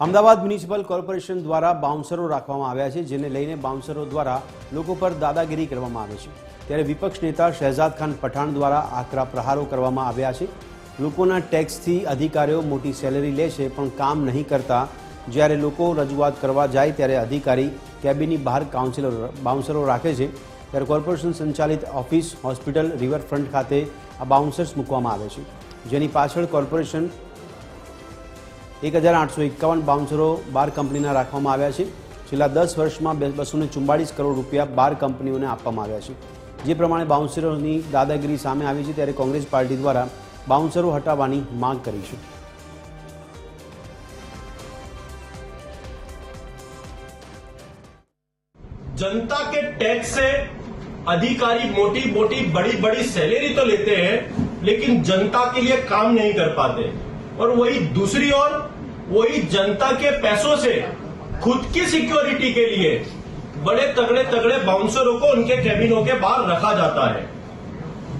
Ahmedabad municipal corporation દ્વારા બાઉન્સરો રાખવામાં આવ્યા છે, જેને લઈને બાઉન્સરો દ્વારા લોકો પર દાદાગીરી કરવામાં આવે છે। ત્યારે વિપક્ષ નેતા શહેજાદ ખાન પઠાણ દ્વારા આકરા પ્રહારો કરવામાં આવ્યા છે। લોકોના ટેક્સથી અધિકારીઓ મોટી સેલેરી લે છે પણ કામ નહીં કરતા। જ્યારે લોકો રજૂઆત કરવા જાય ત્યારે અધિકારી કેબિનની બહાર બાઉન્સરો રાખે છે। ત્યારે કોર્પોરેશન સંચાલિત ઓફિસ, હોસ્પિટલ, રિવરફ્રન્ટ ખાતે આ બાઉન્સર્સ મૂકવામાં આવે છે, જેની પાછળ કોર્પોરેશન 1851 બાઉન્સરો બાર કંપનીના રાખવામાં આવ્યા છે। છેલ્લા 10 વર્ષમાં 244 કરોડ રૂપિયા બાર કંપનીઓને આપવામાં આવ્યા છે। જે પ્રમાણે બાઉન્સરોની દાદાગીરી સામે આવી છે, ત્યારે કોંગ્રેસ પાર્ટી દ્વારા બાઉન્સરો હટાવવાની માંગ કરી છે। जनता के टैक्स से अधिकारी मोटी मोटी बड़ी बड़ी सैलरी तो लेते हैं, लेकिन जनता के लिए काम नहीं कर पाते। और वही दूसरी ओर वही जनता के पैसों से खुद की सिक्योरिटी के लिए बड़े तगड़े तगड़े बाउंसरों को उनके कैबिनों के बाहर रखा जाता है।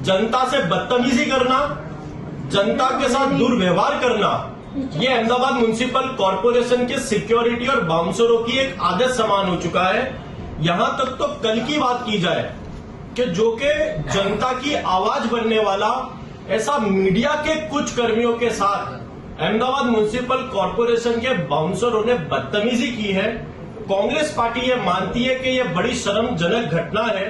जनता से बदतमीजी करना, जनता के साथ दुर्व्यवहार करना, ये अहमदाबाद म्युनिसिपल कॉर्पोरेशन के सिक्योरिटी और बाउंसरों की एक आदत समान हो चुका है। यहां तक तो कल की बात की जाए कि जो कि जनता की आवाज बनने वाला ऐसा मीडिया के कुछ कर्मियों के साथ अहमदाबाद म्युनिसिपल कॉर्पोरेशन के बाउंसरों ने बदतमीजी की है। कांग्रेस पार्टी ये मानती है कि ये बड़ी शर्मजनक घटना है।